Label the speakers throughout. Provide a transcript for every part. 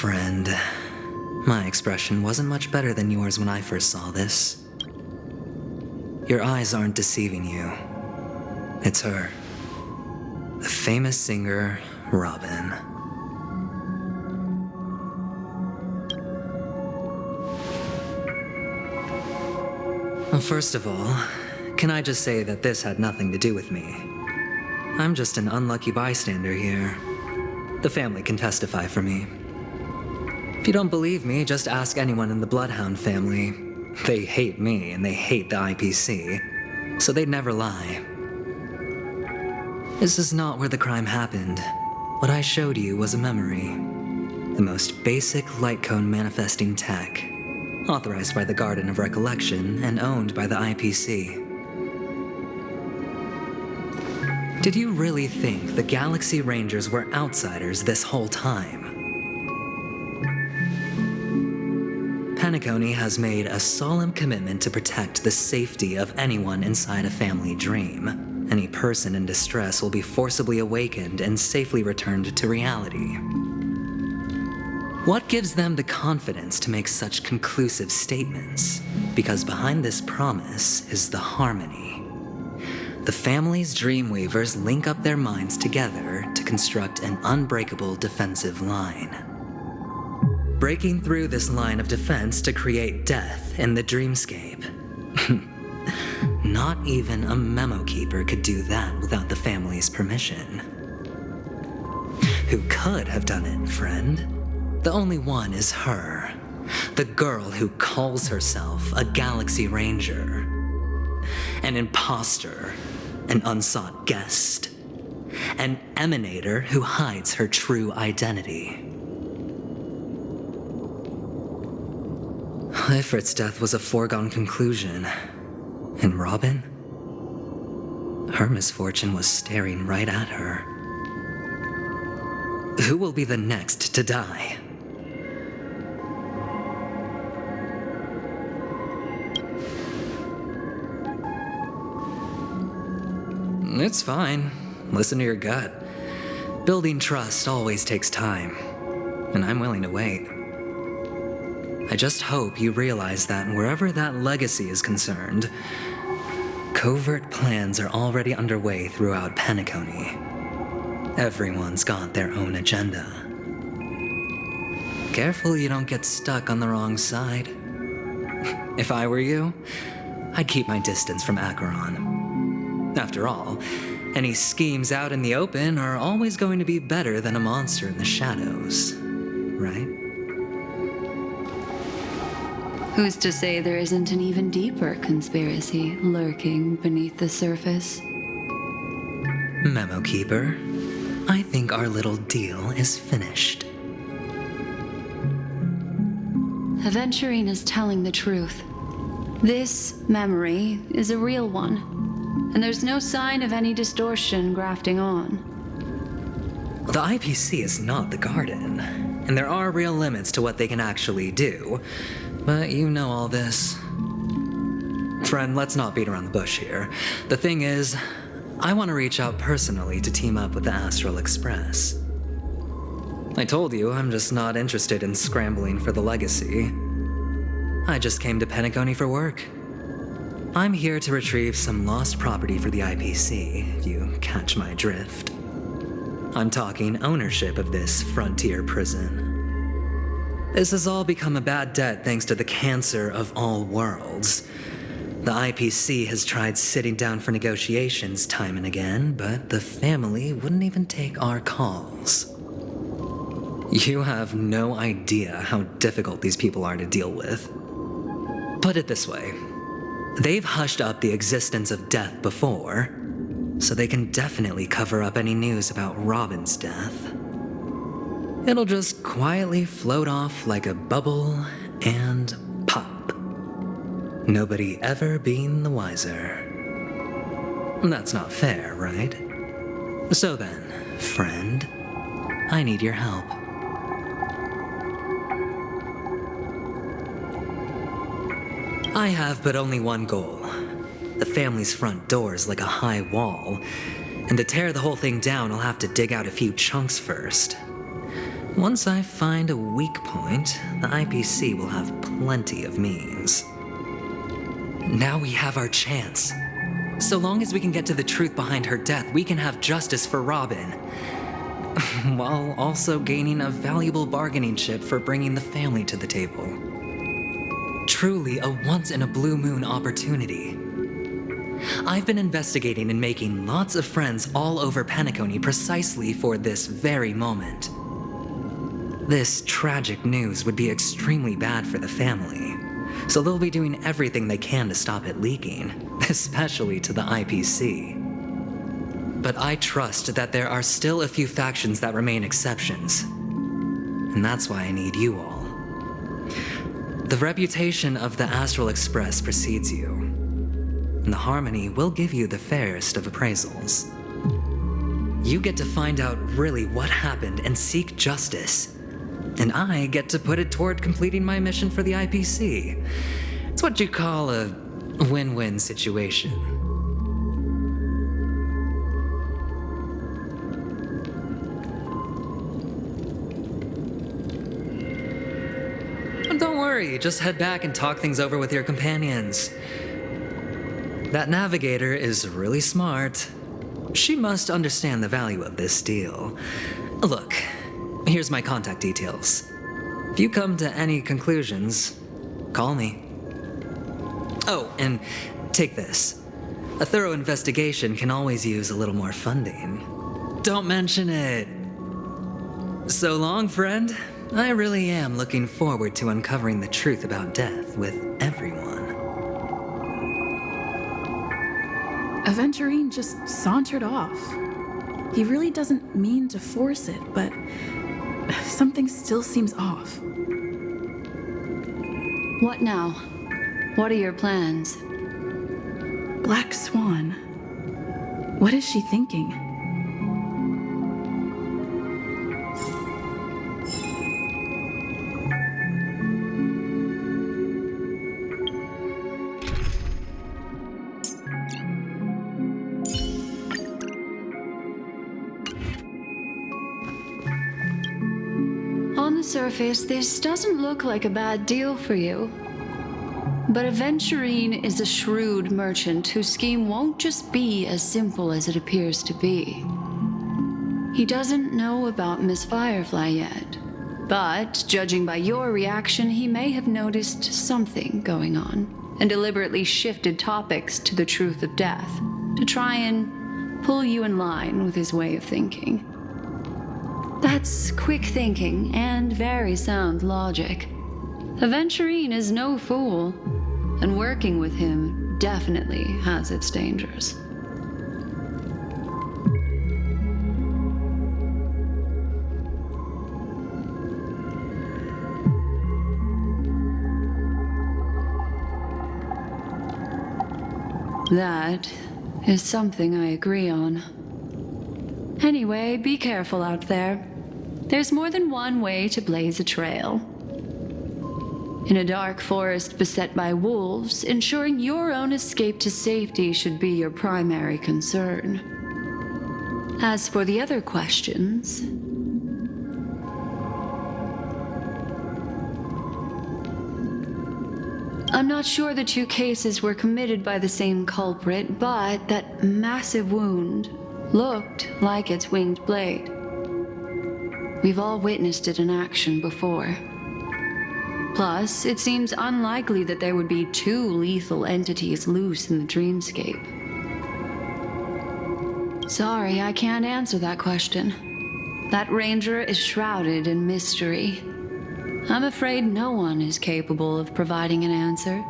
Speaker 1: friend. My expression wasn't much better than yours when I first saw this. Your eyes aren't deceiving you. It's her. The famous singer, Robin. Well, first of all, can I just say that this had nothing to do with me? I'm just an unlucky bystander here. The family can testify for me. If you don't believe me, just ask anyone in the Bloodhound family. They hate me and they hate the IPC, so they'd never lie. This is not where the crime happened. What I showed you was a memory. The most basic light cone manifesting tech, authorized by the Garden of Recollection and owned by the IPC. Did you really think the Galaxy Rangers were outsiders this whole time? Penacony has made a solemn commitment to protect the safety of anyone inside a family dream. Any person in distress will be forcibly awakened and safely returned to reality. What gives them the confidence to make such conclusive statements? Because behind this promise is the harmony. The family's Dreamweavers link up their minds together to construct an unbreakable defensive line. Breaking through this line of defense to create death in the dreamscape. Not even a memo keeper could do that without the family's permission. Who could have done it, friend? The only one is her. The girl who calls herself a Galaxy Ranger. An imposter, an unsought guest, an emanator who hides her true identity. Ifrit's death was a foregone conclusion. And Robin? Her misfortune was staring right at her. Who will be the next to die? It's fine. Listen to your gut. Building trust always takes time, and I'm willing to wait. I just hope you realize that wherever that legacy is concerned, covert plans are already underway throughout Penacony. Everyone's got their own agenda. Careful you don't get stuck on the wrong side. If I were you, I'd keep my distance from Acheron. After all, any schemes out in the open are always going to be better than a monster in the shadows, right?
Speaker 2: Who's to say there isn't an even deeper conspiracy lurking beneath the surface?
Speaker 1: Memo Keeper, I think our little deal is finished.
Speaker 2: Aventurine is telling the truth. This memory is a real one, and there's no sign of any distortion grafting on.
Speaker 1: The IPC is not the Garden, and there are real limits to what they can actually do. But you know all this. Friend, let's not beat around the bush here. The thing is, I want to reach out personally to team up with the Astral Express. I told you I'm just not interested in scrambling for the legacy. I just came to Penacony for work. I'm here to retrieve some lost property for the IPC, if you catch my drift. I'm talking ownership of this frontier prison. This has all become a bad debt thanks to the cancer of all worlds. The IPC has tried sitting down for negotiations time and again, but the family wouldn't even take our calls. You have no idea how difficult these people are to deal with. Put it this way, they've hushed up the existence of death before, so they can definitely cover up any news about Robin's death. It'll just quietly float off like a bubble and pop. Nobody ever being the wiser. That's not fair, right? So then, friend, I need your help. I have but only one goal. The family's front door is like a high wall, and to tear the whole thing down, I'll have to dig out a few chunks first. Once I find a weak point, the IPC will have plenty of means. Now we have our chance. So long as we can get to the truth behind her death, we can have justice for Robin. While also gaining a valuable bargaining chip for bringing the family to the table. Truly a once-in-a-blue-moon opportunity. I've been investigating and making lots of friends all over Penacony precisely for this very moment. This tragic news would be extremely bad for the family, so they'll be doing everything they can to stop it leaking, especially to the IPC. But I trust that there are still a few factions that remain exceptions, and that's why I need you all. The reputation of the Astral Express precedes you, and the Harmony will give you the fairest of appraisals. You get to find out really what happened and seek justice. And I get to put it toward completing my mission for the IPC. It's what you call a win-win situation. Don't worry, just head back and talk things over with your companions. That navigator is really smart. She must understand the value of this deal. Look. Here's my contact details. If you come to any conclusions, call me. Oh, and take this. A thorough investigation can always use a little more funding. Don't mention it. So long, friend. I really am looking forward to uncovering the truth about death with everyone.
Speaker 3: Aventurine just sauntered off. He really doesn't mean to force it, but something still seems off.
Speaker 2: What now? What are your plans?
Speaker 3: Black Swan. What is she thinking?
Speaker 2: On the surface, this doesn't look like a bad deal for you. But Aventurine is a shrewd merchant whose scheme won't just be as simple as it appears to be. He doesn't know about Miss Firefly yet, but judging by your reaction, he may have noticed something going on and deliberately shifted topics to the truth of death to try and pull you in line with his way of thinking. That's quick thinking and very sound logic. Aventurine is no fool, and working with him definitely has its dangers. That is something I agree on. Anyway, be careful out there. There's more than one way to blaze a trail. In a dark forest beset by wolves, ensuring your own escape to safety should be your primary concern. As for the other questions, I'm not sure the two cases were committed by the same culprit, but that massive wound looked like its winged blade. We've all witnessed it in action before. Plus, it seems unlikely that there would be two lethal entities loose in the dreamscape. Sorry, I can't answer that question. That ranger is shrouded in mystery. I'm afraid no one is capable of providing an answer.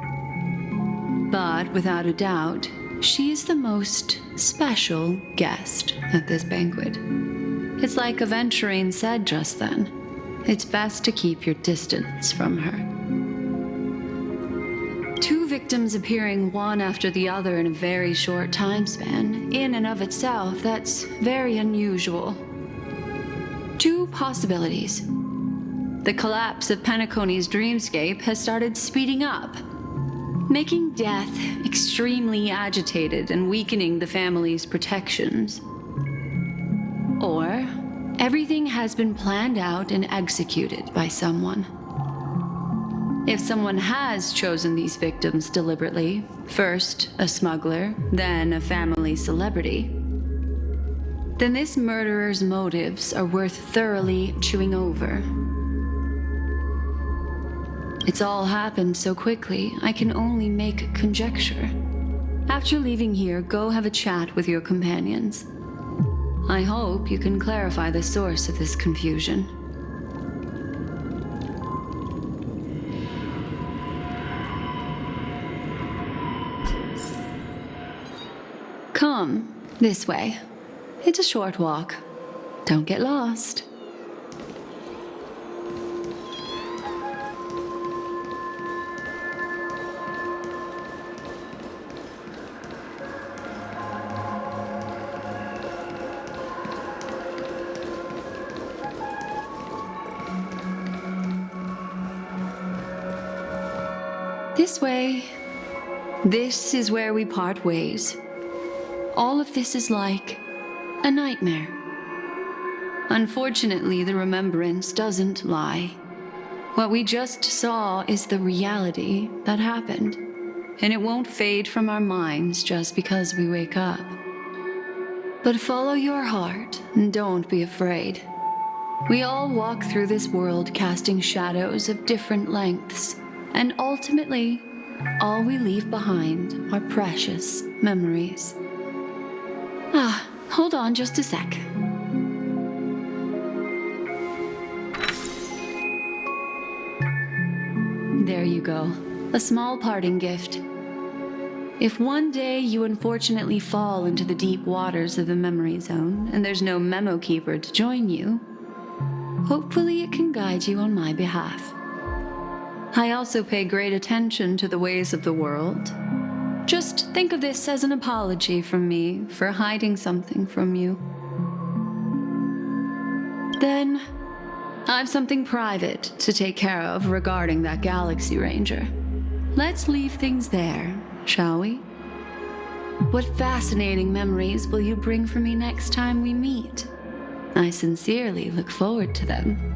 Speaker 2: But without a doubt, she is the most special guest at this banquet. It's like Aventurine said just then. It's best to keep your distance from her. Two victims appearing one after the other in a very short time span, in and of itself, that's very unusual. Two possibilities. The collapse of Penacony's dreamscape has started speeding up, making death extremely agitated and weakening the family's protections. Or Everything has been planned out and executed by someone. If someone has chosen these victims deliberately, first a smuggler, then a family celebrity, then this murderer's motives are worth thoroughly chewing over. It's all happened so quickly, I can only make conjecture. After leaving here, go have a chat with your companions. I hope you can clarify the source of this confusion. Come, this way. It's a short walk. Don't get lost. This way. This is where we part ways. All of this is like a nightmare. Unfortunately, the remembrance doesn't lie. What we just saw is the reality that happened, and it won't fade from our minds just because we wake up. But follow your heart and don't be afraid. We all walk through this world casting shadows of different lengths, and ultimately, all we leave behind are precious memories. Hold on just a sec. There you go. A small parting gift. If one day you unfortunately fall into the deep waters of the memory zone and there's no memo keeper to join you, hopefully it can guide you on my behalf. I also pay great attention to the ways of the world. Just think of this as an apology from me for hiding something from you. Then, I've something private to take care of regarding that Galaxy Ranger. Let's leave things there, shall we? What fascinating memories will you bring for me next time we meet? I sincerely look forward to them.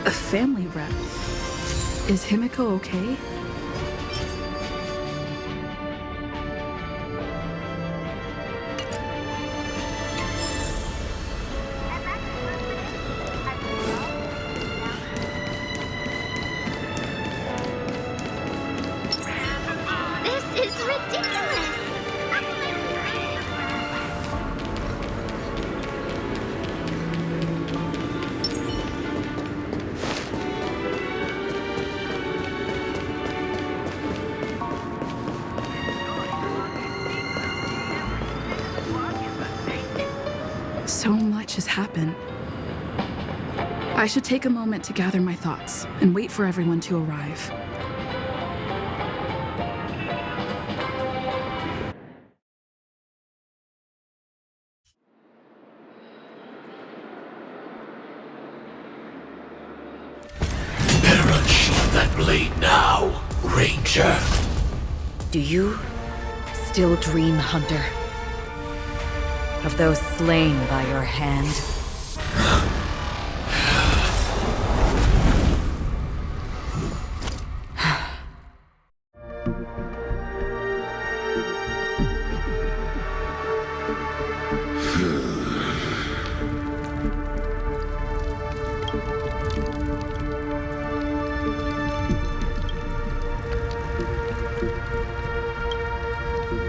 Speaker 3: A family rep. Is Himeko okay?
Speaker 4: This is ridiculous!
Speaker 3: So much has happened. I should take a moment to gather my thoughts and wait for everyone to arrive.
Speaker 5: Better unsheath that blade now, Ranger.
Speaker 6: Do you still dream, Hunter? Of those slain by your hand?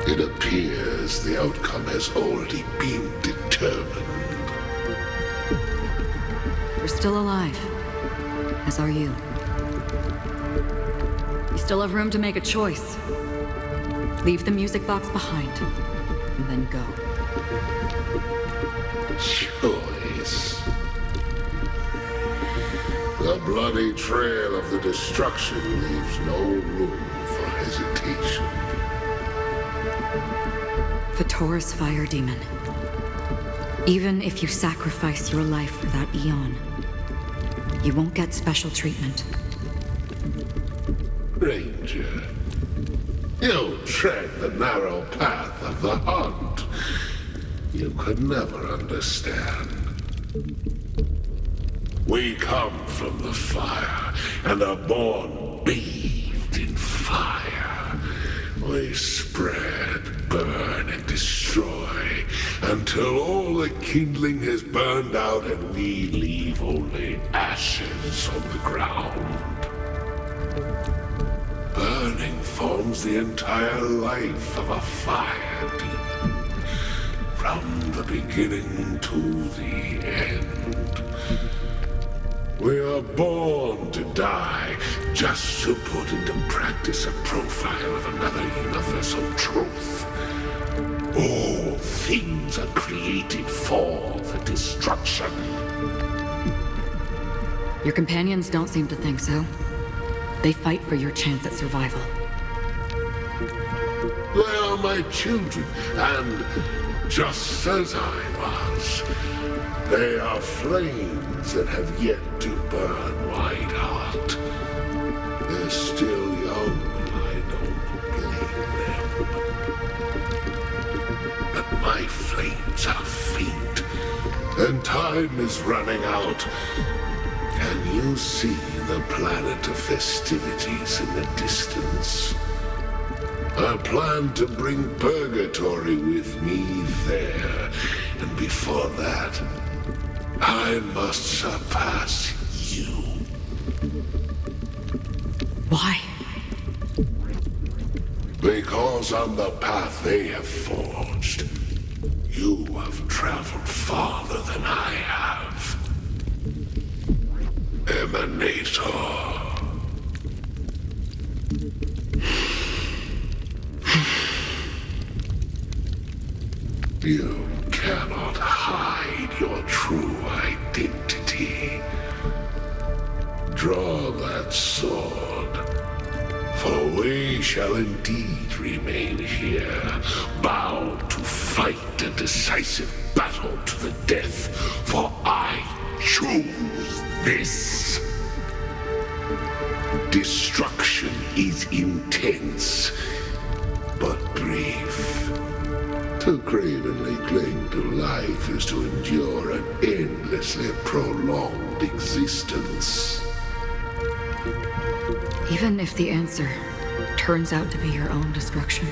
Speaker 5: It appears the outcome has already been determined.
Speaker 6: You're still alive, as are you. You still have room to make a choice. Leave the music box behind, and then go.
Speaker 5: Choice. The bloody trail of the destruction leaves no room for hesitation.
Speaker 6: Vatora's fire demon. Even if you sacrifice your life for that Eon, you won't get special treatment.
Speaker 5: Ranger, you tread the narrow path of the hunt. You could never understand. We come from the fire and are born bathed in fire. We spread, burn, and destroy until all the kindling has burned out and we leave only ashes on the ground. Burning forms the entire life of a fire demon, from the beginning to the end. We are born to die just to put into practice a profile of another universal truth. All things are created for the destruction.
Speaker 6: Your companions don't seem to think so. They fight for your chance at survival.
Speaker 5: They are my children, and just as I was, they are flames that have yet to burn white hot. They're still young, and I don't blame them. But my flames are faint, and time is running out. Can you see the planet of festivities in the distance? I plan to bring Purgatory with me there, and before that, I must surpass you.
Speaker 6: Why?
Speaker 5: Because on the path they have forged, you have traveled farther than I have. Emanator. You cannot hide your true identity. Draw that sword, for we shall indeed remain here, bound to fight a decisive battle to the death, for I choose this. Destruction is intense, but brief. To cravenly cling to life is to endure an endlessly prolonged existence.
Speaker 6: Even if the answer turns out to be your own destruction.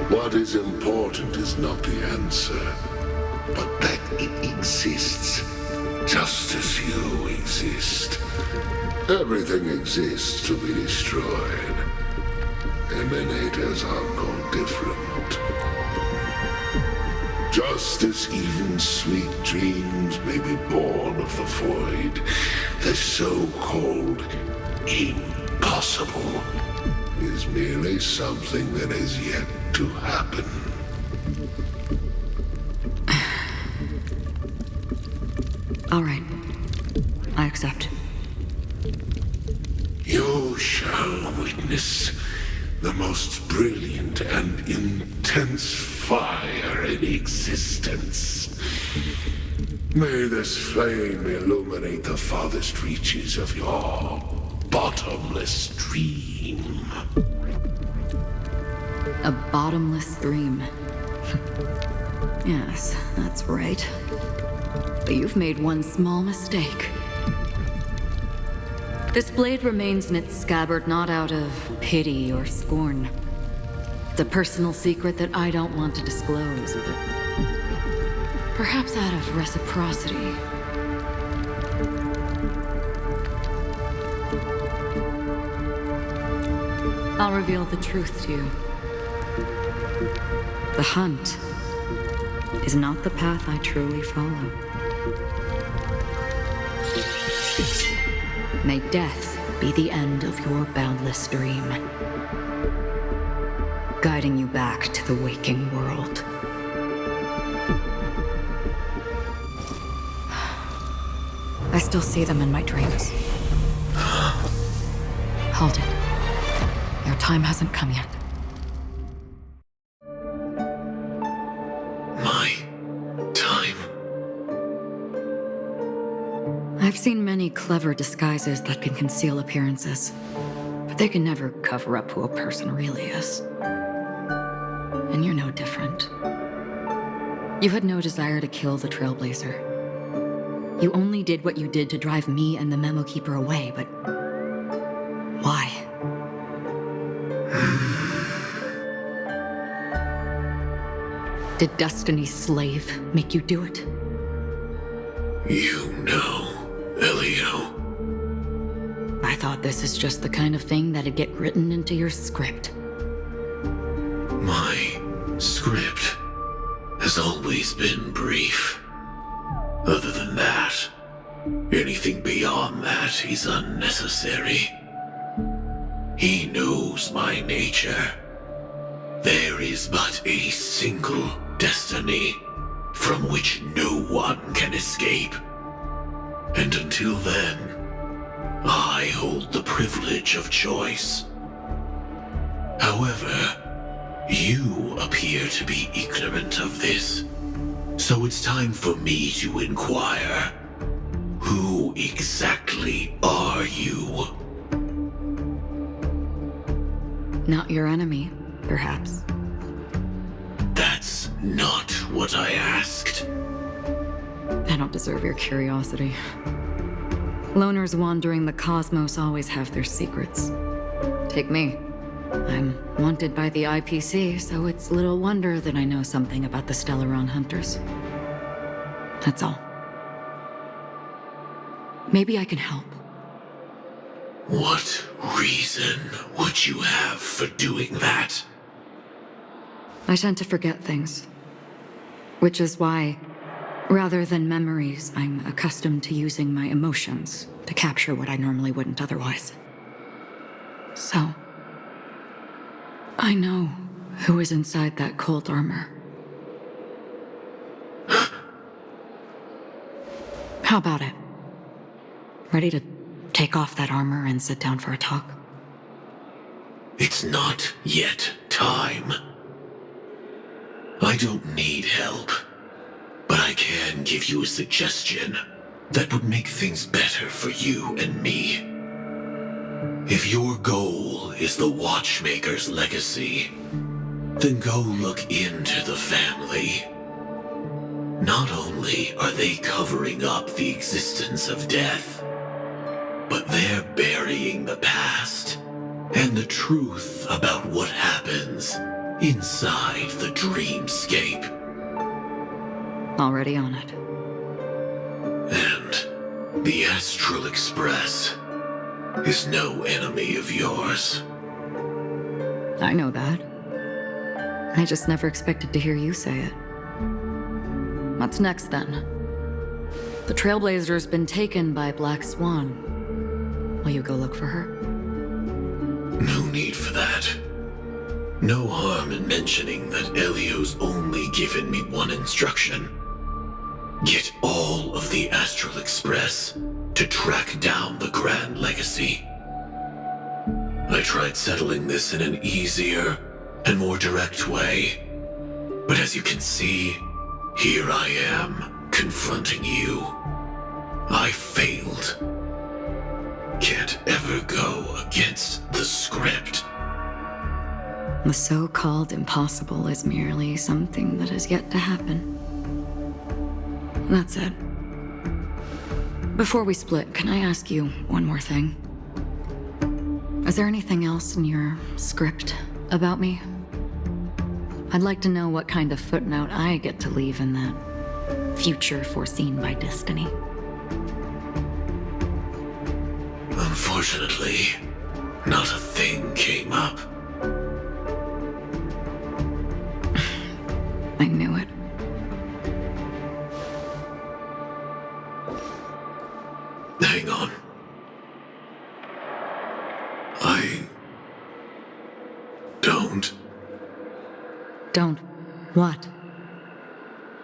Speaker 5: What is important is not the answer, but that it exists, just as you exist. Everything exists to be destroyed. Emanators are no different. Just as even sweet dreams may be born of the void, the so-called impossible is merely something that has yet to happen.
Speaker 6: All right. I accept.
Speaker 5: You shall witness the most brilliant and intense fire in existence. May this flame illuminate the farthest reaches of your bottomless dream.
Speaker 6: A bottomless dream. Yes, that's right. But you've made one small mistake. This blade remains in its scabbard not out of pity or scorn. It's a personal secret that I don't want to disclose, but perhaps out of reciprocity. I'll reveal the truth to you. The hunt is not the path I truly follow. May death be the end of your boundless dream, guiding you back to the waking world. I still see them in my dreams. Hold it. Your time hasn't come yet.
Speaker 5: My time?
Speaker 6: I've seen many clever disguises that can conceal appearances, but they can never cover up who a person really is. And you're no different. You had no desire to kill the Trailblazer. You only did what you did to drive me and the Memo Keeper away, but why? Did Destiny's slave make you do it?
Speaker 5: You know, Elio.
Speaker 6: I thought this is just the kind of thing that'd get written into your script.
Speaker 5: My script has always been brief. Other than that, anything beyond that is unnecessary. He knows my nature. There is but a single destiny from which no one can escape. And until then, I hold the privilege of choice. However, you appear to be ignorant of this. So it's time for me to inquire. Who exactly are you?
Speaker 6: Not your enemy, perhaps.
Speaker 5: That's not what I asked.
Speaker 6: I don't deserve your curiosity. Loners wandering the cosmos always have their secrets. Take me. I'm wanted by the IPC, so it's little wonder that I know something about the Stellaron hunters. That's all. Maybe I can help.
Speaker 5: What reason would you have for doing that?
Speaker 6: I tend to forget things. Which is why, rather than memories, I'm accustomed to using my emotions to capture what I normally wouldn't otherwise. So, I know who is inside that cold armor. How about it? Ready to take off that armor and sit down for a talk?
Speaker 5: It's not yet time. I don't need help, but I can give you a suggestion that would make things better for you and me. If your goal is the Watchmaker's legacy, then go look into the family. Not only are they covering up the existence of death, but they're burying the past and the truth about what happens inside the dreamscape.
Speaker 6: Already on it.
Speaker 5: And the Astral Express is no enemy of yours.
Speaker 6: I know that. I just never expected to hear you say it. What's next, then? The Trailblazer's been taken by Black Swan. Will you go look for her?
Speaker 5: No need for that. No harm in mentioning that Elio's only given me one instruction. Get all of the Astral Express to track down the Grand Legacy. I tried settling this in an easier and more direct way, but as you can see, here I am, confronting you. I failed. Can't ever go against the script.
Speaker 6: The so-called impossible is merely something that has yet to happen. That's it. Before we split, can I ask you one more thing? Is there anything else in your script about me? I'd like to know what kind of footnote I get to leave in that future foreseen by destiny.
Speaker 5: Unfortunately, not a thing came up.
Speaker 6: I knew it.
Speaker 5: Hang on.
Speaker 6: Don't. What?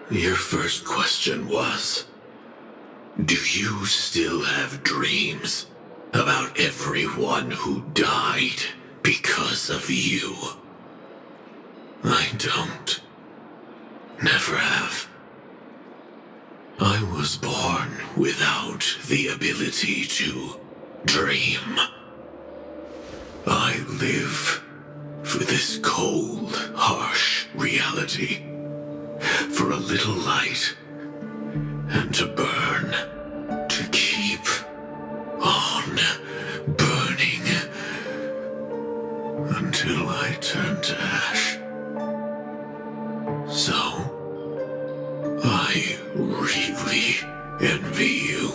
Speaker 7: Your first question was, do you still have dreams about everyone who died because of you? I don't. Never have. I was born without the ability to dream. I live for this cold, harsh reality. For a little light. And to burn. To keep on burning. Until I turn to ash. So, I really envy you.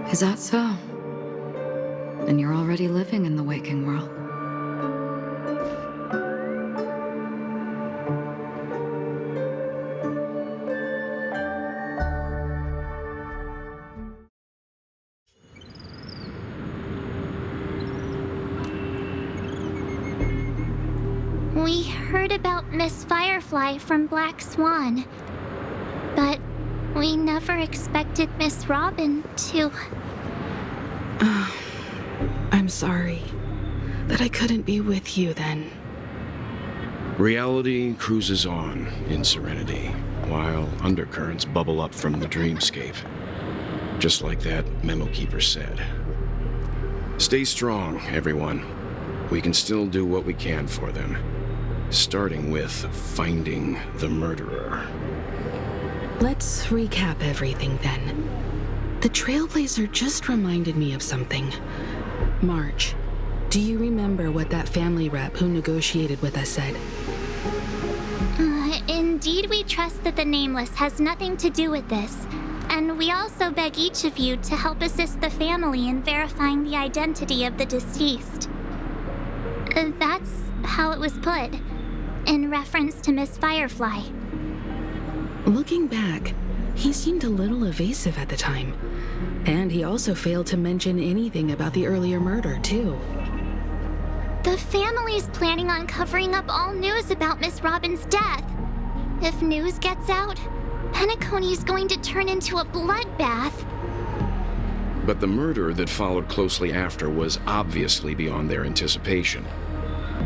Speaker 6: Is that so? And you're already living in the waking world.
Speaker 4: We heard about Miss Firefly from Black Swan, but we never expected Miss Robin to...
Speaker 3: I'm sorry that I couldn't be with you then.
Speaker 8: Reality cruises on in serenity, while undercurrents bubble up from the dreamscape. Just like that memo keeper said. Stay strong, everyone. We can still do what we can for them. Starting with finding the murderer.
Speaker 3: Let's recap everything then. The Trailblazer just reminded me of something. March, do you remember what that family rep who negotiated with us said?
Speaker 4: Indeed, we trust that the Nameless has nothing to do with this. And we also beg each of you to help assist the family in verifying the identity of the deceased. That's how it was put, in reference to Miss Firefly.
Speaker 3: Looking back, he seemed a little evasive at the time. And he also failed to mention anything about the earlier murder, too.
Speaker 4: The family's planning on covering up all news about Miss Robin's death. If news gets out, Penacony's going to turn into a bloodbath.
Speaker 8: But the murder that followed closely after was obviously beyond their anticipation.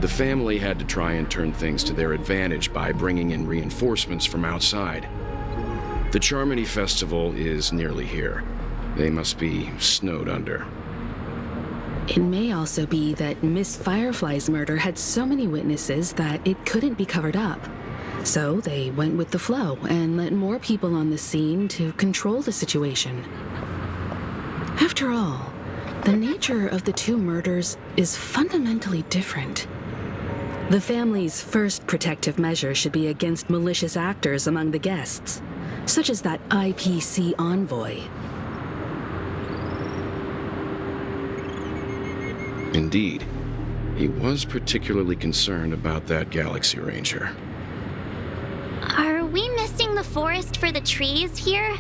Speaker 8: The family had to try and turn things to their advantage by bringing in reinforcements from outside. The Charmony Festival is nearly here. They must be snowed under.
Speaker 3: It may also be that Miss Firefly's murder had so many witnesses that it couldn't be covered up. So they went with the flow and let more people on the scene to control the situation. After all, the nature of the two murders is fundamentally different. The family's first protective measure should be against malicious actors among the guests, such as that IPC envoy.
Speaker 8: Indeed. He was particularly concerned about that Galaxy Ranger.
Speaker 4: Are we missing the forest for the trees here?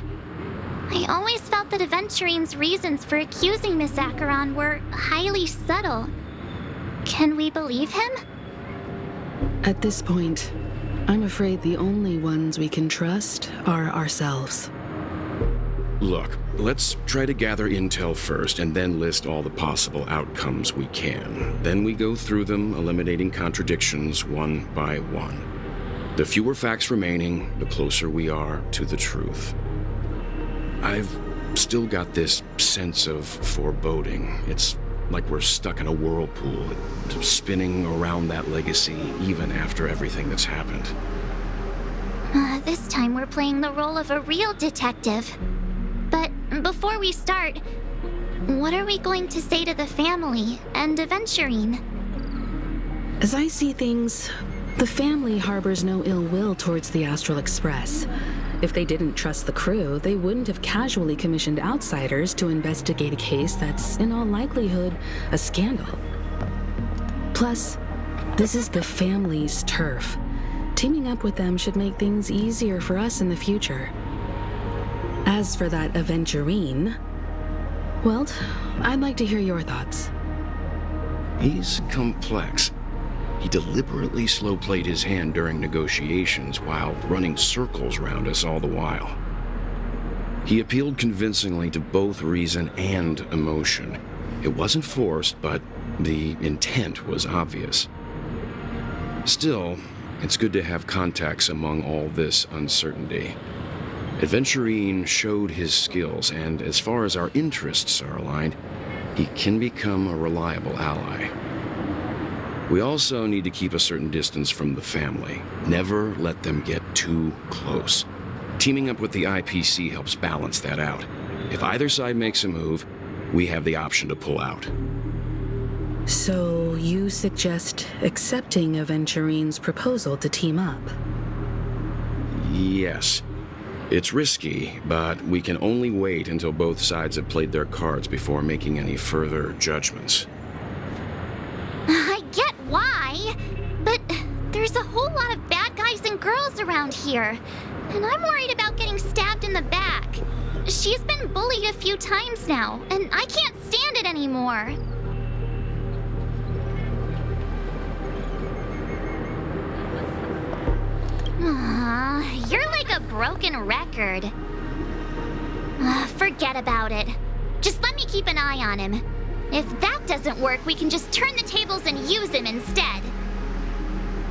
Speaker 4: I always felt that Aventurine's reasons for accusing Miss Acheron were highly subtle. Can we believe him?
Speaker 3: At this point, I'm afraid the only ones we can trust are ourselves.
Speaker 8: Look, let's try to gather intel first and then list all the possible outcomes we can. Then we go through them, eliminating contradictions one by one. The fewer facts remaining, the closer we are to the truth. I've still got this sense of foreboding. It's like we're stuck in a whirlpool, spinning around that legacy even after everything that's happened.
Speaker 4: This time we're playing the role of a real detective. But before we start, what are we going to say to the family and Aventurine?
Speaker 3: As I see things, the family harbors no ill will towards the Astral Express. If they didn't trust the crew, they wouldn't have casually commissioned outsiders to investigate a case that's, in all likelihood, a scandal. Plus, this is the family's turf. Teaming up with them should make things easier for us in the future. As for that Aventurine, Welt, I'd like to hear your thoughts.
Speaker 8: He's complex. He deliberately slow-played his hand during negotiations while running circles around us all the while. He appealed convincingly to both reason and emotion. It wasn't forced, but the intent was obvious. Still, it's good to have contacts among all this uncertainty. Aventurine showed his skills, and as far as our interests are aligned, he can become a reliable ally. We also need to keep a certain distance from the family. Never let them get too close. Teaming up with the IPC helps balance that out. If either side makes a move, we have the option to pull out.
Speaker 3: So you suggest accepting Aventurine's proposal to team up?
Speaker 8: Yes. It's risky, but we can only wait until both sides have played their cards before making any further judgments.
Speaker 4: I get why, but there's a whole lot of bad guys and girls around here, and I'm worried about getting stabbed in the back. She's been bullied a few times now, and I can't stand it anymore. You're like a broken record. Forget about it. Just let me keep an eye on him. If that doesn't work, we can just turn the tables and use him instead.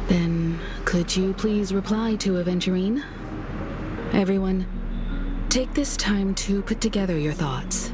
Speaker 3: Then, could you please reply to Aventurine? Everyone, take this time to put together your thoughts.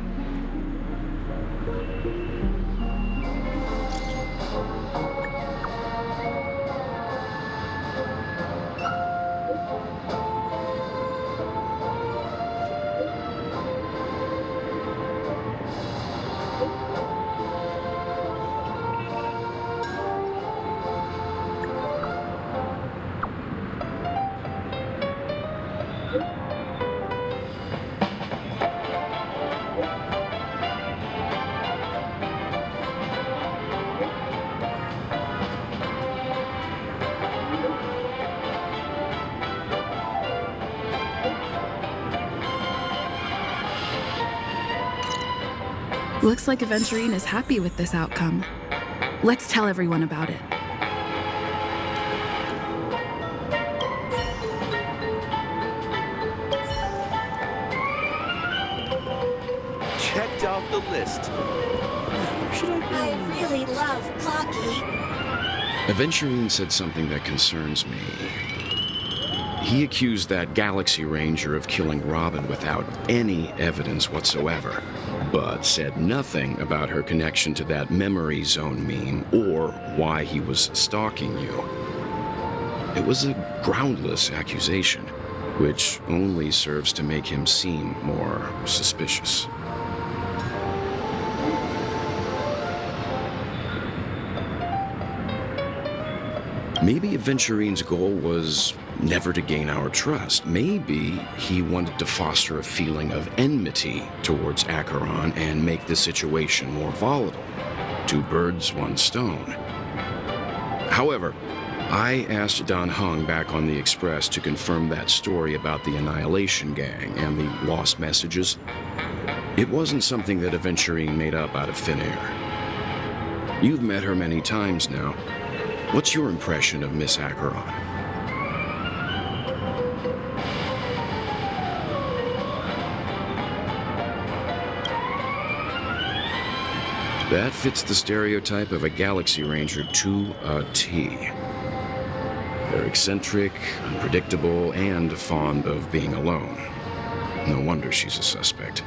Speaker 9: Looks like Aventurine is happy with this outcome. Let's tell everyone about it.
Speaker 10: Checked off the list. Where should I go?
Speaker 11: I really love Pocky.
Speaker 8: Aventurine said something that concerns me. He accused that Galaxy Ranger of killing Robin without any evidence whatsoever, but said nothing about her connection to that memory zone meme or why he was stalking you. It was a groundless accusation, which only serves to make him seem more suspicious. Maybe Aventurine's goal was never to gain our trust. Maybe he wanted to foster a feeling of enmity towards Acheron and make the situation more volatile. Two birds, one stone. However, I asked Don Hung back on the Express to confirm that story about the Annihilation Gang and the lost messages. It wasn't something that Aventurine made up out of thin air. You've met her many times now. What's your impression of Miss Acheron? That fits the stereotype of a Galaxy Ranger to a T. They're eccentric, unpredictable, and fond of being alone. No wonder she's a suspect.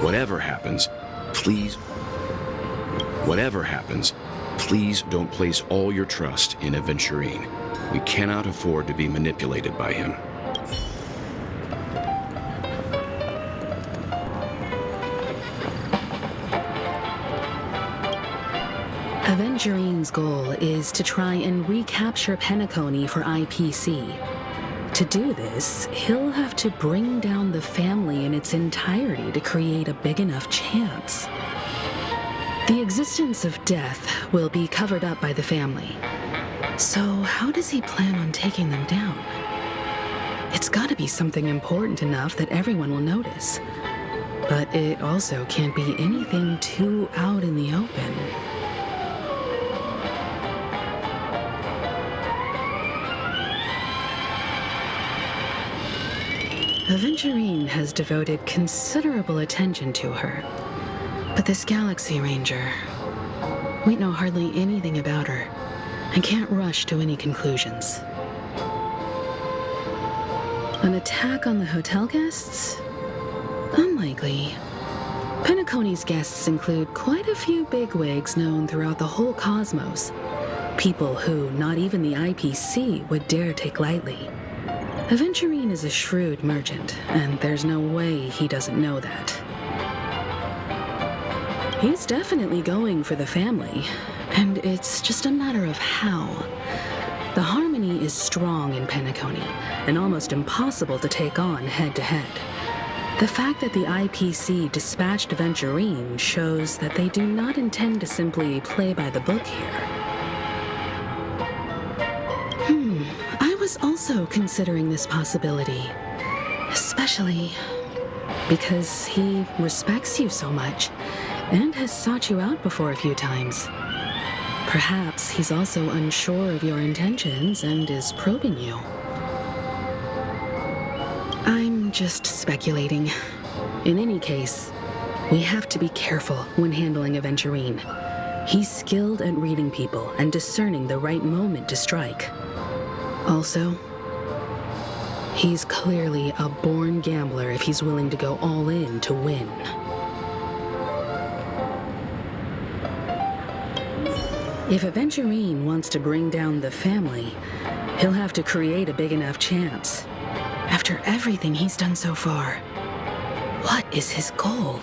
Speaker 8: Whatever happens, please don't place all your trust in Aventurine. We cannot afford to be manipulated by him.
Speaker 3: Aventurine's goal is to try and recapture Penacony for IPC. To do this, he'll have to bring down the family in its entirety to create a big enough chance. The existence of death will be covered up by the family. So how does he plan on taking them down? It's gotta be something important enough that everyone will notice. But it also can't be anything too out in the open. Aventurine has devoted considerable attention to her. But this Galaxy Ranger, we know hardly anything about her and can't rush to any conclusions. An attack on the hotel guests? Unlikely. Penacony's guests include quite a few bigwigs known throughout the whole cosmos. People who not even the IPC would dare take lightly. Aventurine is a shrewd merchant, and there's no way he doesn't know that. He's definitely going for the family, and it's just a matter of how. The harmony is strong in Penacony, and almost impossible to take on head-to-head. The fact that the IPC dispatched Aventurine shows that they do not intend to simply play by the book here. I was also considering this possibility, especially because he respects you so much and has sought you out before a few times. Perhaps he's also unsure of your intentions and is probing you. I'm just speculating. In any case, we have to be careful when handling Aventurine. He's skilled at reading people and discerning the right moment to strike. Also, he's clearly a born gambler if he's willing to go all in to win. If Aventurine wants to bring down the family, he'll have to create a big enough chance. After everything he's done so far, what is his goal?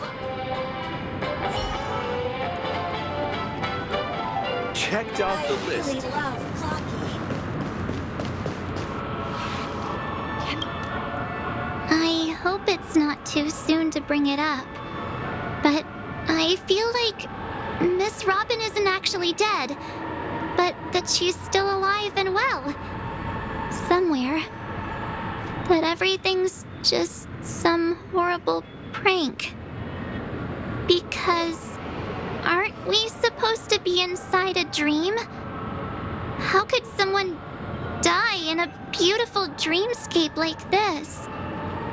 Speaker 10: Checked off the list.
Speaker 11: I really love Clocky.
Speaker 4: I hope it's not too soon to bring it up, but I feel like Miss Robin isn't actually dead, but that she's still alive and well. Somewhere. That everything's just some horrible prank. Because aren't we supposed to be inside a dream? How could someone die in a beautiful dreamscape like this?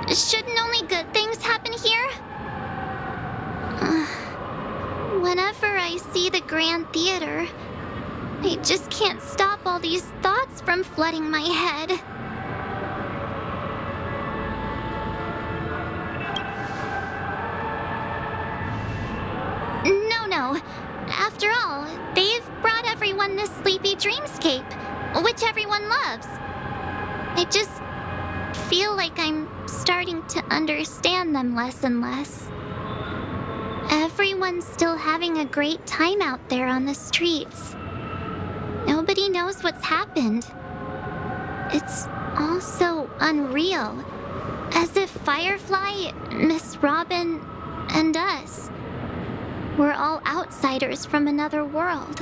Speaker 4: Shouldn't only good things happen here? Whenever I see the Grand Theater, I just can't stop all these thoughts from flooding my head. No. After all, they've brought everyone this sleepy dreamscape, which everyone loves. I just feel like I'm starting to understand them less and less. Everyone's still having a great time out there on the streets. Nobody knows what's happened. It's all so unreal. As if Firefly, Miss Robin, and us were all outsiders from another world.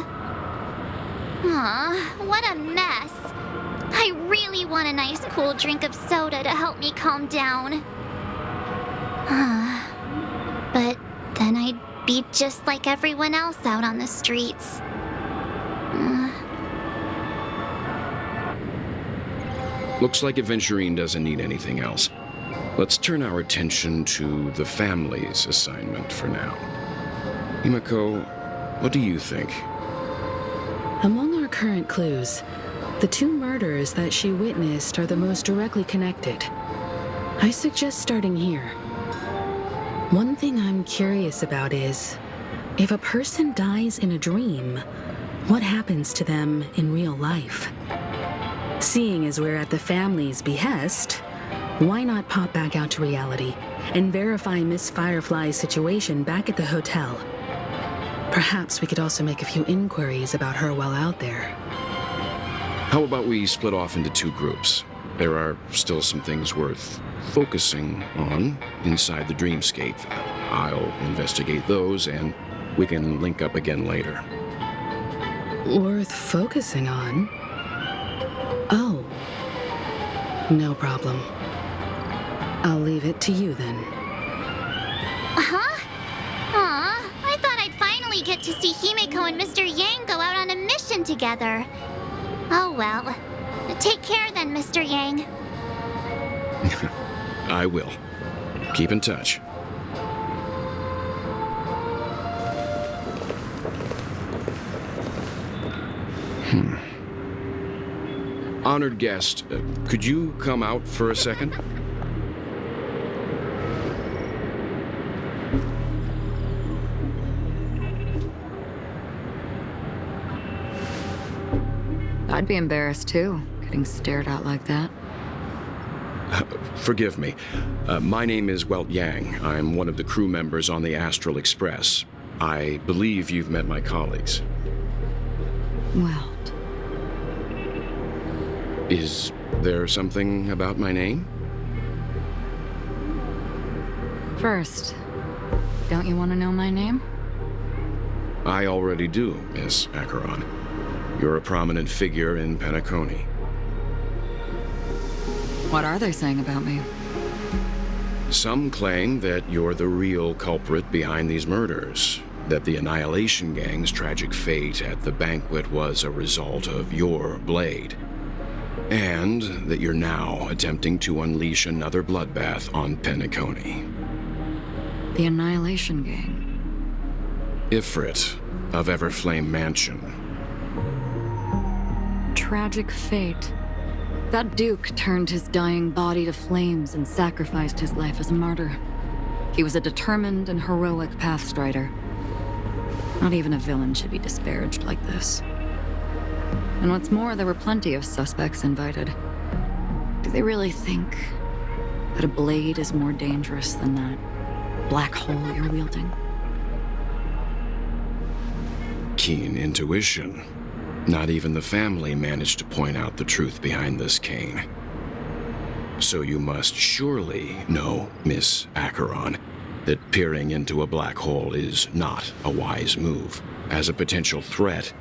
Speaker 4: Aw, what a mess. I really want a nice cool drink of soda to help me calm down. But then I'd be just like everyone else out on the streets.
Speaker 8: Looks like Aventurine doesn't need anything else. Let's turn our attention to the family's assignment for now. Himeko, what do you think?
Speaker 3: Among our current clues, the two murders that she witnessed are the most directly connected. I suggest starting here. One thing I'm curious about is, if a person dies in a dream, what happens to them in real life? Seeing as we're at the family's behest, why not pop back out to reality and verify Miss Firefly's situation back at the hotel? Perhaps we could also make a few inquiries about her while out there.
Speaker 8: How about we split off into two groups? There are still some things worth focusing on inside the dreamscape. I'll investigate those, and we can link up again later.
Speaker 3: Worth focusing on? Oh. No problem. I'll leave it to you then.
Speaker 4: finally get to see Himeko and Mr. Yang go out on a mission together. Oh well. Take care then, Mr. Yang.
Speaker 8: I will. Keep in touch. Honored guest, could you come out for a second?
Speaker 6: I'd be embarrassed too, getting stared at like that.
Speaker 8: Forgive me. My name is Welt Yang. I'm one of the crew members on the Astral Express. I believe you've met my colleagues.
Speaker 6: Welt.
Speaker 8: Is there something about my name?
Speaker 6: First, don't you want to know my name?
Speaker 8: I already do, Miss Acheron. You're a prominent figure in Penacony.
Speaker 6: What are they saying about me?
Speaker 8: Some claim that you're the real culprit behind these murders, that the Annihilation Gang's tragic fate at the banquet was a result of your blade, and that you're now attempting to unleash another bloodbath on Penacony.
Speaker 6: The Annihilation Gang?
Speaker 8: Ifrit of Everflame Mansion.
Speaker 6: Tragic fate. That Duke turned his dying body to flames and sacrificed his life as a martyr. He was a determined and heroic pathstrider. Not even a villain should be disparaged like this. And what's more, there were plenty of suspects invited. Do they really think that a blade is more dangerous than that black hole you're wielding?
Speaker 8: Keen intuition. Not even the family managed to point out the truth behind this cane. So you must surely know, Miss Acheron, that peering into a black hole is not a wise move. As a potential threat,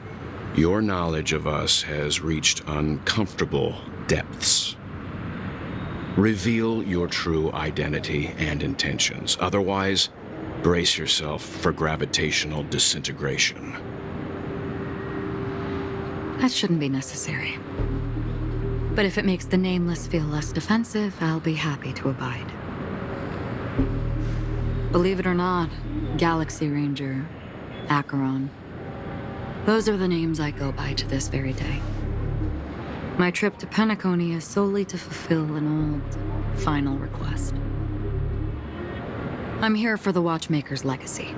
Speaker 8: your knowledge of us has reached uncomfortable depths. Reveal your true identity and intentions. Otherwise, brace yourself for gravitational disintegration.
Speaker 6: That shouldn't be necessary. But if it makes the Nameless feel less defensive, I'll be happy to abide. Believe it or not, Galaxy Ranger, Acheron, those are the names I go by to this very day. My trip to Penacony is solely to fulfill an old, final request. I'm here for the Watchmaker's legacy.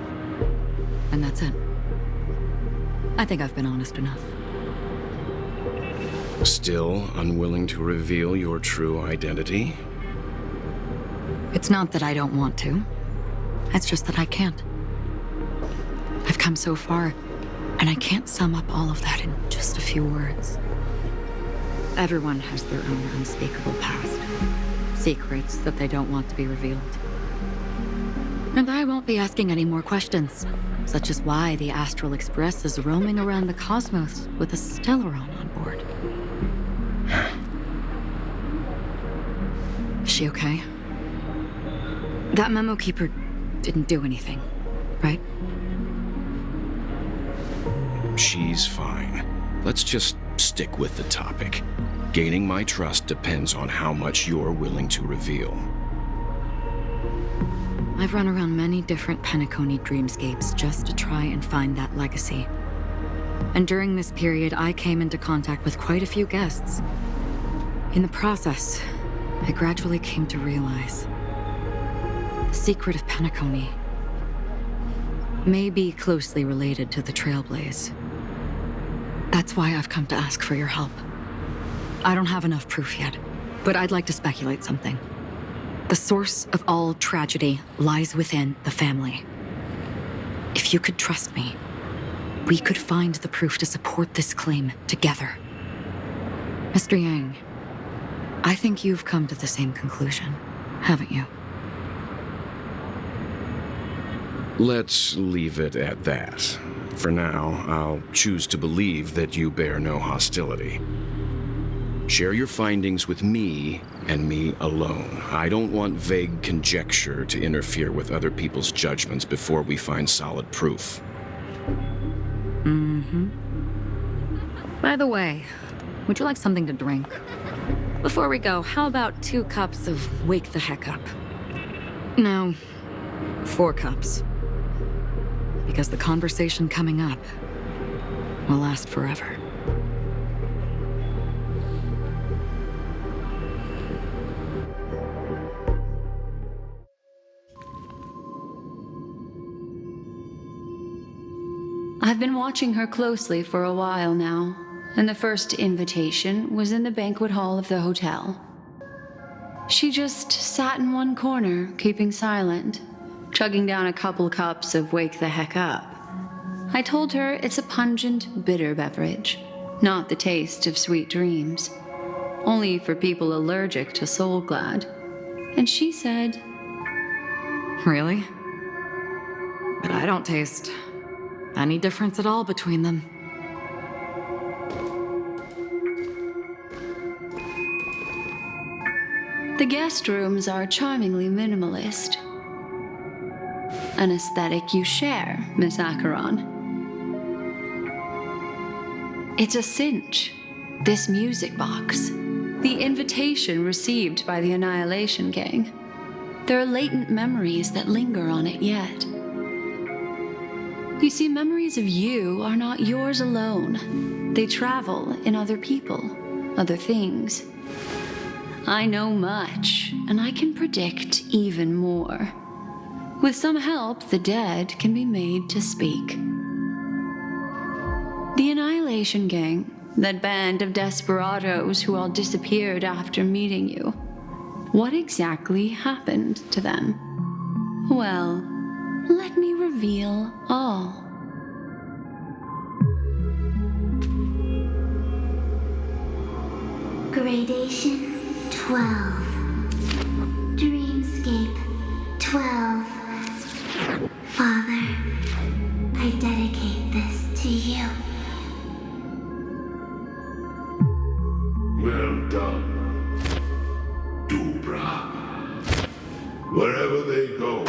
Speaker 6: And that's it. I think I've been honest enough.
Speaker 8: Still unwilling to reveal your true identity?
Speaker 6: It's not that I don't want to. It's just that I can't. I've come so far, and I can't sum up all of that in just a few words. Everyone has their own unspeakable past. Secrets that they don't want to be revealed. And I won't be asking any more questions, such as why the Astral Express is roaming around the cosmos with a Stellaron on board. Is she okay? That memo keeper didn't do anything, right?
Speaker 8: She's fine. Let's just stick with the topic. Gaining my trust depends on how much you're willing to reveal.
Speaker 6: I've run around many different Penacony dreamscapes just to try and find that legacy. And during this period, I came into contact with quite a few guests. In the process, I gradually came to realize the secret of Penacony may be closely related to the Trailblaze. That's why I've come to ask for your help. I don't have enough proof yet, but I'd like to speculate something. The source of all tragedy lies within the family. If you could trust me, we could find the proof to support this claim together. Mr. Yang, I think you've come to the same conclusion, haven't you?
Speaker 8: Let's leave it at that. For now, I'll choose to believe that you bear no hostility. Share your findings with me and me alone. I don't want vague conjecture to interfere with other people's judgments before we find solid proof.
Speaker 6: By the way, would you like something to drink? Before we go, how about 2 cups of Wake the Heck Up? No, 4 cups. Because the conversation coming up will last forever.
Speaker 2: I've been watching her closely for a while now, and the first invitation was in the banquet hall of the hotel. She just sat in one corner, keeping silent, chugging down a couple cups of Wake the Heck Up. I told her it's a pungent, bitter beverage, not the taste of sweet dreams, only for people allergic to Soul Glad. And she said,
Speaker 6: Really? But I don't taste any difference at all between them.
Speaker 2: the guest rooms are charmingly minimalist. An aesthetic you share, Miss Acheron. It's a cinch, this music box. The invitation received by the Annihilation Gang. There are latent memories that linger on it yet. You see, memories of you are not yours alone. They travel in other people, other things. I know much, and I can predict even more. With some help, the dead can be made to speak. The Annihilation Gang, that band of desperados who all disappeared after meeting you. What exactly happened to them? Well, let me reveal all.
Speaker 11: Gradation 12. Dreamscape 12. Father, I dedicate this to you.
Speaker 5: Well done, Dubra. Wherever they go,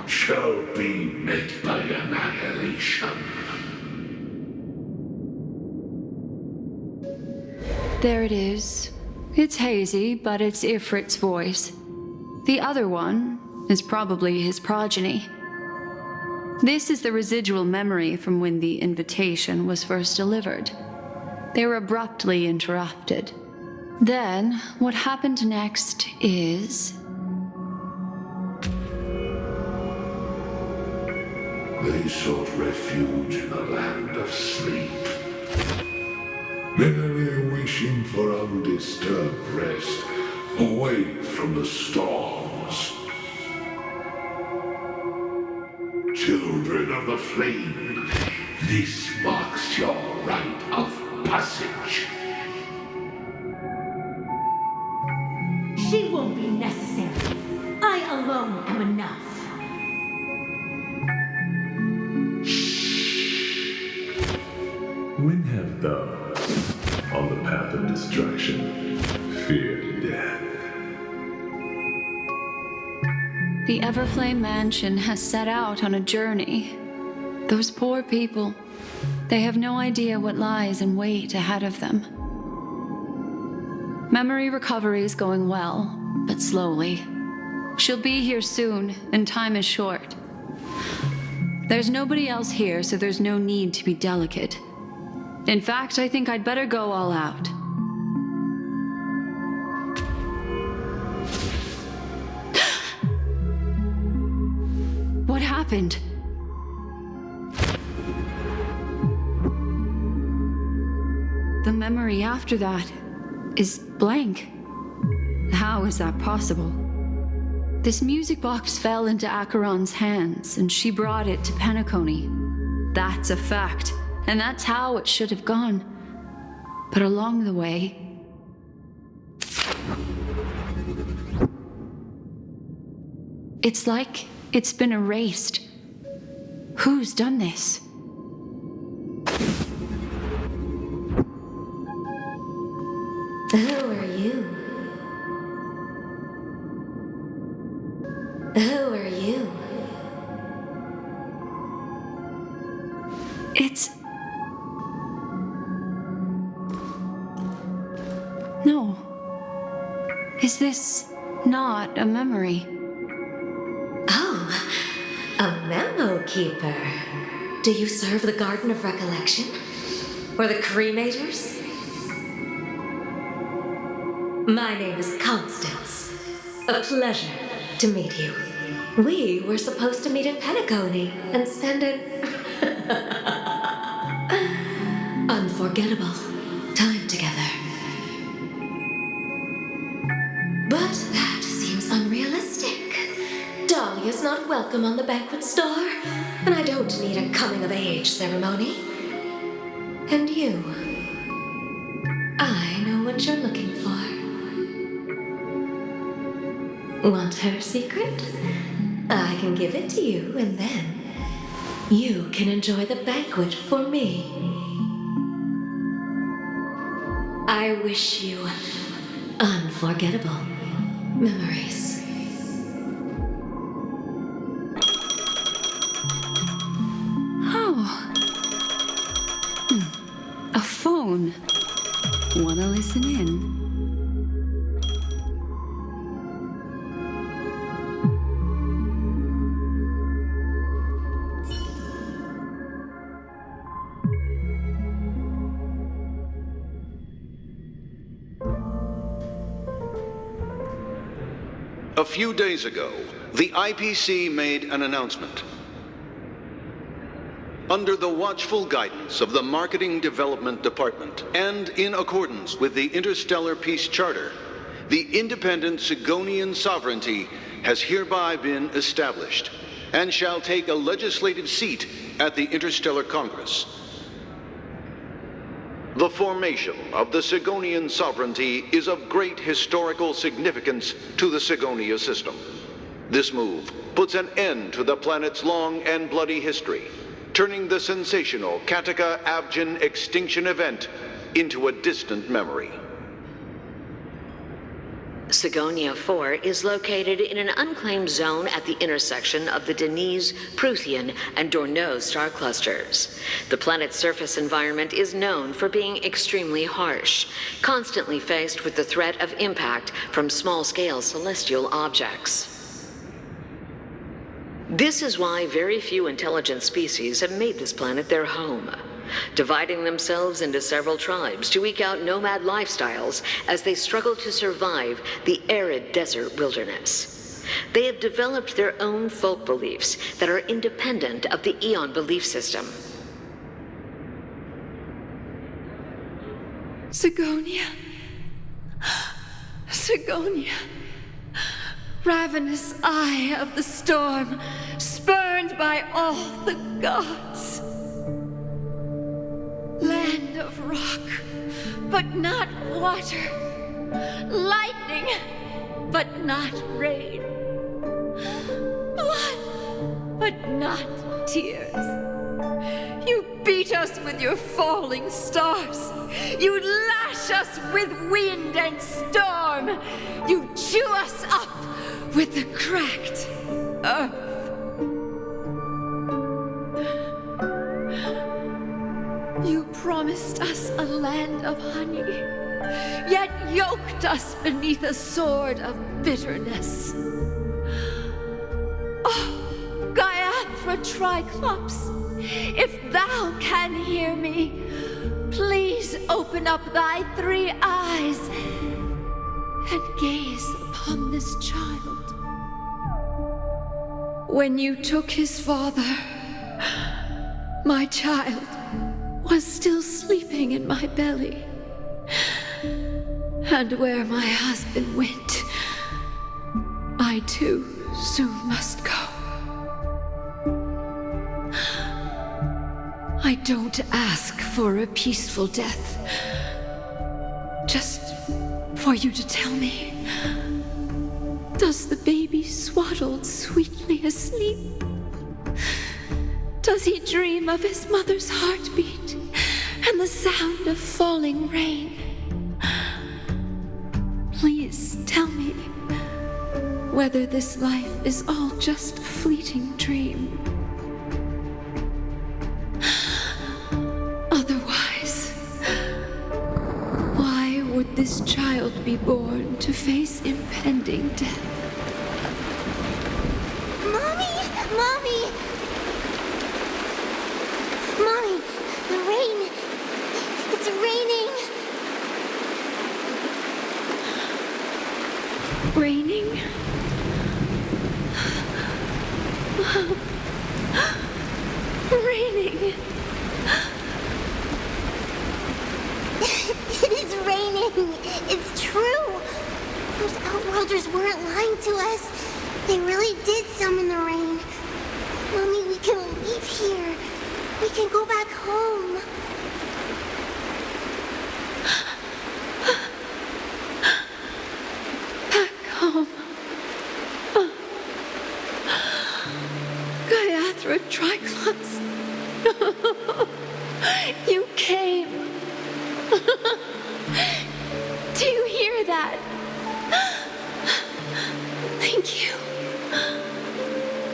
Speaker 5: shall be met by annihilation.
Speaker 2: There it is. It's hazy, but it's Ifrit's voice. The other one is probably his progeny. This is the residual memory from when the invitation was first delivered. They were abruptly interrupted. Then, what happened next is...
Speaker 5: They sought refuge in a land of sleep, merely wishing for undisturbed rest, away from the storms. Children of the flame, this marks your rite of passage.
Speaker 11: She won't be necessary. I alone am enough.
Speaker 12: When have thou, on the path of destruction, feared death?
Speaker 2: The Everflame Mansion has set out on a journey. Those poor people, they have no idea what lies in wait ahead of them. Memory recovery is going well, but slowly. She'll be here soon, and time is short. There's nobody else here, so there's no need to be delicate. In fact, I think I'd better go all out. What happened? The memory after that is blank. How is that possible? This music box fell into Acheron's hands, and she brought it to Penacony. That's a fact, and that's how it should have gone. But along the way... it's like it's been erased. Who's done this?
Speaker 11: Who are you? Who are you?
Speaker 2: It's... No. Is this not a memory?
Speaker 13: Oh, a memo keeper. Do you serve the Garden of Recollection? Or the Cremators? My name is Constance. A pleasure to meet you. We were supposed to meet in Penacony and spend an unforgettable time together. But that seems unrealistic. Dolly is not welcome on the banquet star, and I don't need a coming-of-age ceremony. And you, I know what you're looking for. Want her secret? I can give it to you, and then you can enjoy the banquet for me. I wish you unforgettable memories.
Speaker 2: Oh. A phone. Wanna listen in?
Speaker 14: A few days ago, the IPC made an announcement. Under the watchful guidance of the Marketing Development Department, and in accordance with the Interstellar Peace Charter, the independent Sigonian sovereignty has hereby been established, and shall take a legislative seat at the Interstellar Congress. The formation of the Sigonian sovereignty is of great historical significance to the Sigonia system. This move puts an end to the planet's long and bloody history, turning the sensational Kataka-Avgin extinction event into a distant memory.
Speaker 15: Sigonia 4 is located in an unclaimed zone at the intersection of the Denise, Prothean, and Dorneau star clusters. The planet's surface environment is known for being extremely harsh, constantly faced with the threat of impact from small-scale celestial objects. This is why very few intelligent species have made this planet their home, dividing themselves into several tribes to eke out nomad lifestyles as they struggle to survive the arid desert wilderness. They have developed their own folk beliefs that are independent of the Eon belief system.
Speaker 2: Sigonia. Sigonia. Ravenous eye of the storm, spurned by all the gods. Land of rock, but not water. Lightning, but not rain. Blood, but not tears. You beat us with your falling stars. You lash us with wind and storm. You chew us up with the cracked earth. You promised us a land of honey, yet yoked us beneath a sword of bitterness. Oh, Gaiathra Triclops, if thou can hear me, please open up thy 3 eyes and gaze upon this child. When you took his father, my child was still sleeping in my belly. And where my husband went, I too soon must go. I don't ask for a peaceful death, just for you to tell me, does the baby swaddled sweetly asleep? Does he dream of his mother's heartbeat and the sound of falling rain? Please tell me whether this life is all just a fleeting dream. this child be born to face impending death.
Speaker 11: Mommy! Mommy! Mommy, the rain! It's raining!
Speaker 2: Raining? Raining.
Speaker 11: It is raining! It's true! Those Outworlders weren't lying to us. They really did summon the rain. Mommy, we can leave here. We can go back home.
Speaker 2: Back home. Gaiathra Triclops. You came. Do you hear that? Thank you.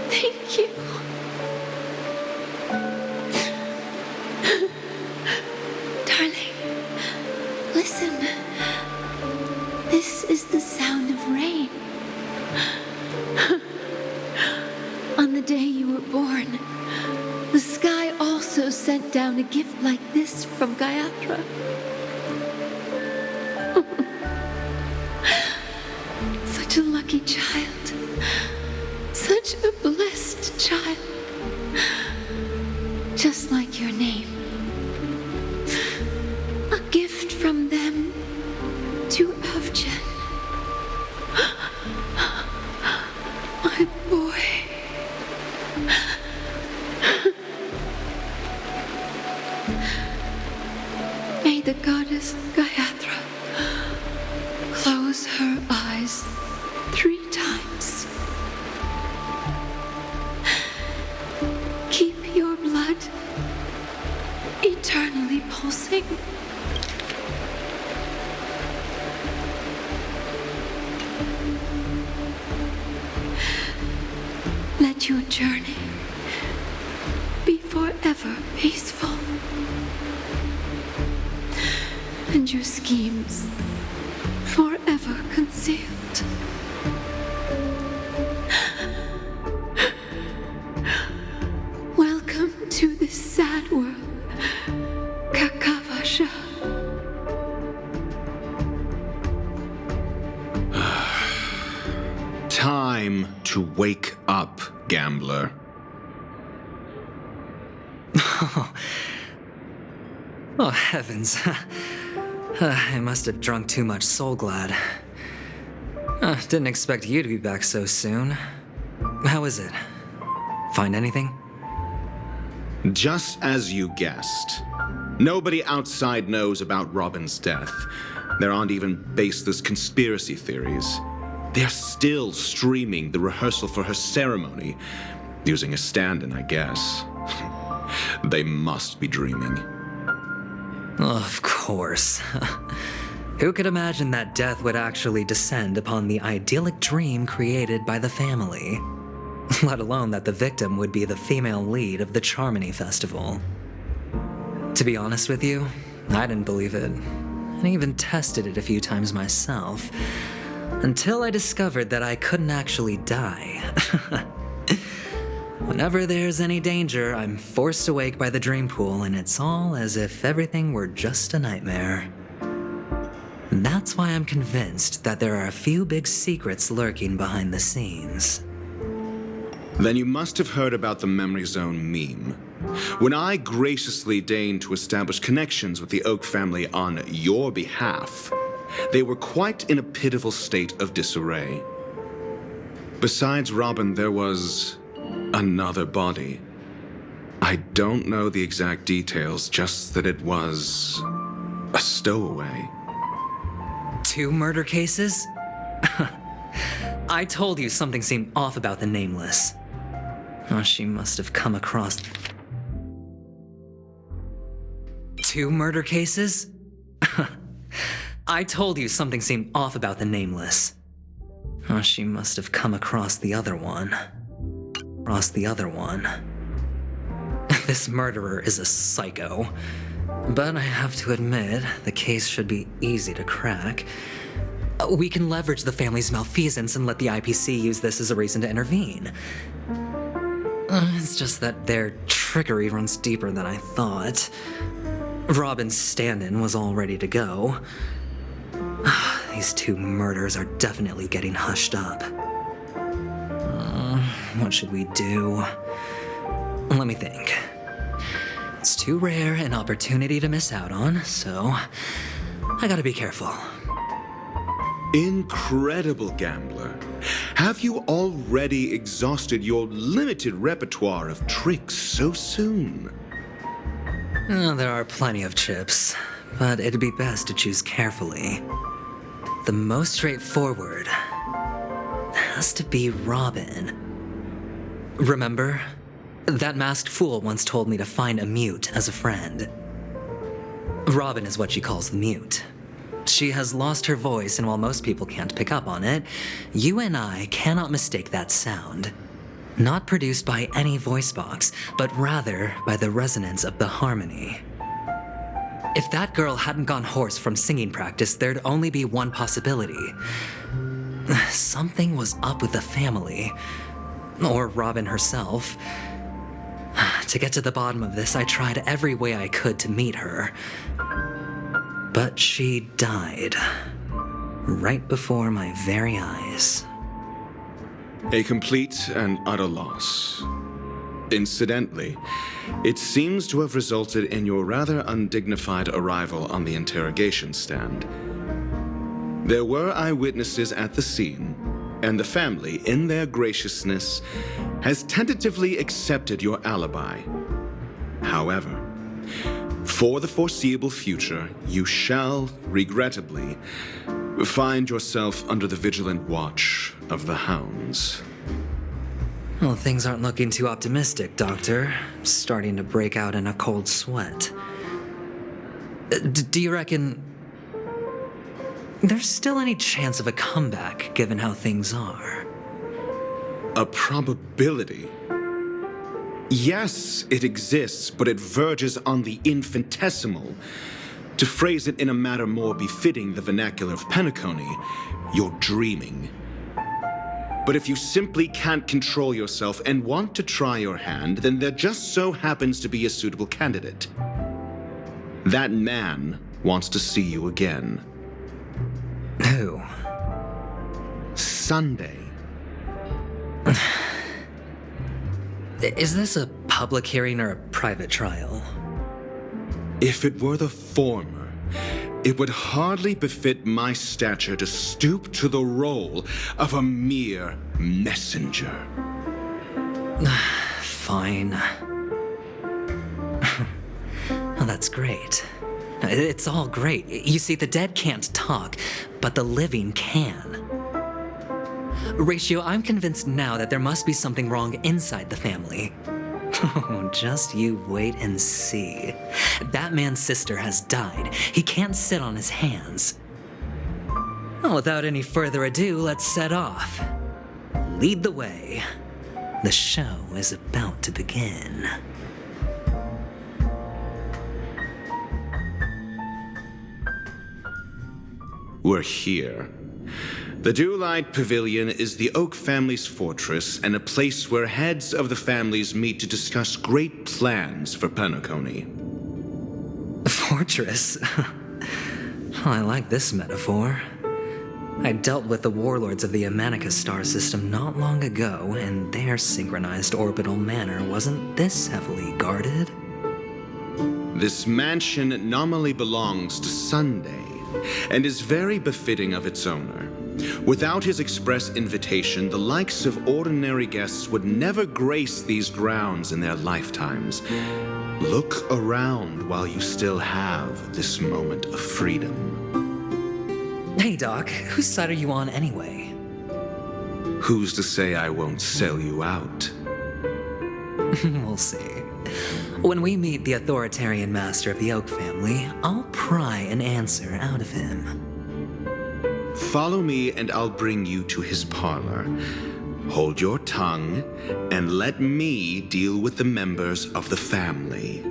Speaker 2: Thank you. Darling, listen. This is the sound of rain. On the day you were born, the sky also sent down a gift like this from Gaiathra. Such a lucky child. Such a blessed child. Just like your name. A gift from them to Avgen. My boy. May the goddess Gaiathra close her eyes 3 times. Keep your blood eternally pulsing. Let your journey be forever peaceful. And your schemes forever concealed. Welcome to this sad world, Kakavasha.
Speaker 16: Time to wake up, gambler.
Speaker 1: Oh, heavens. I must have drunk too much Soul Glad. Didn't expect you to be back so soon. How is it? Find anything?
Speaker 16: Just as you guessed. Nobody outside knows about Robin's death. There aren't even baseless conspiracy theories. They're still streaming the rehearsal for her ceremony, using a stand-in, I guess. They must be dreaming.
Speaker 1: Of course. Who could imagine that death would actually descend upon the idyllic dream created by the family? Let alone that the victim would be the female lead of the Charmony Festival. To be honest with you, I didn't believe it. And even tested it a few times myself. Until I discovered that I couldn't actually die. Whenever there's any danger, I'm forced awake by the dream pool, and it's all as if everything were just a nightmare. That's why I'm convinced that there are a few big secrets lurking behind the scenes.
Speaker 16: Then you must have heard about the Memory Zone meme. When I graciously deigned to establish connections with the Oak family on your behalf, they were quite in a pitiful state of disarray. Besides Robin, there was another body. I don't know the exact details, just that it was a stowaway.
Speaker 1: 2 murder cases? I told you something seemed off about the Nameless. Oh, she must have come across 2 murder cases? I told you something seemed off about the Nameless. Oh, she must have come across the other one. This murderer is a psycho. But I have to admit, the case should be easy to crack. We can leverage the family's malfeasance and let the IPC use this as a reason to intervene. It's just that their trickery runs deeper than I thought. Robin's stand-in was all ready to go. These two murders are definitely getting hushed up. What should we do? Let me think. It's too rare an opportunity to miss out on, so I gotta be careful.
Speaker 16: Incredible gambler. Have you already exhausted your limited repertoire of tricks so soon?
Speaker 1: There are plenty of chips, but it'd be best to choose carefully. The most straightforward has to be Robin. Remember? That masked fool once told me to find a mute as a friend. Robin is what she calls the mute. She has lost her voice, and while most people can't pick up on it, you and I cannot mistake that sound. Not produced by any voice box, but rather by the resonance of the harmony. If that girl hadn't gone hoarse from singing practice, there'd only be one possibility. Something was up with the family. Or Robin herself. To get to the bottom of this, I tried every way I could to meet her. But she died. Right before my very eyes.
Speaker 16: A complete and utter loss. Incidentally, it seems to have resulted in your rather undignified arrival on the interrogation stand. There were eyewitnesses at the scene, and the family, in their graciousness, has tentatively accepted your alibi. However, for the foreseeable future, you shall, regrettably, find yourself under the vigilant watch of the hounds.
Speaker 1: Well, things aren't looking too optimistic, Doctor. I'm starting to break out in a cold sweat. Do you reckon there's still any chance of a comeback, given how things are?
Speaker 16: A probability? Yes, it exists, but it verges on the infinitesimal. To phrase it in a manner more befitting the vernacular of Penacony, you're dreaming. But if you simply can't control yourself and want to try your hand, then there just so happens to be a suitable candidate. That man wants to see you again.
Speaker 1: Who?
Speaker 16: Sunday.
Speaker 1: Is this a public hearing or a private trial?
Speaker 16: If it were the former, it would hardly befit my stature to stoop to the role of a mere messenger.
Speaker 1: Fine. Oh, that's great. It's all great. You see, the dead can't talk, but the living can. Ratio, I'm convinced now that there must be something wrong inside the family. Oh, just you wait and see. That man's sister has died. He can't sit on his hands. Well, without any further ado, let's set off. Lead the way. The show is about to begin.
Speaker 16: We're here. The Dewlight Pavilion is the Oak family's fortress and a place where heads of the families meet to discuss great plans for Penacony.
Speaker 1: Fortress? I like this metaphor. I dealt with the warlords of the Amanicus star system not long ago, and their synchronized orbital manor wasn't this heavily guarded.
Speaker 16: This mansion nominally belongs to Sunday, and is very befitting of its owner. Without his express invitation, the likes of ordinary guests would never grace these grounds in their lifetimes. Look around while you still have this moment of freedom.
Speaker 1: Hey, Doc, whose side are you on anyway?
Speaker 16: Who's to say I won't sell you out?
Speaker 1: We'll see. When we meet the authoritarian master of the Oak family, I'll pry an answer out of him.
Speaker 16: Follow me and I'll bring you to his parlor. Hold your tongue and let me deal with the members of the family.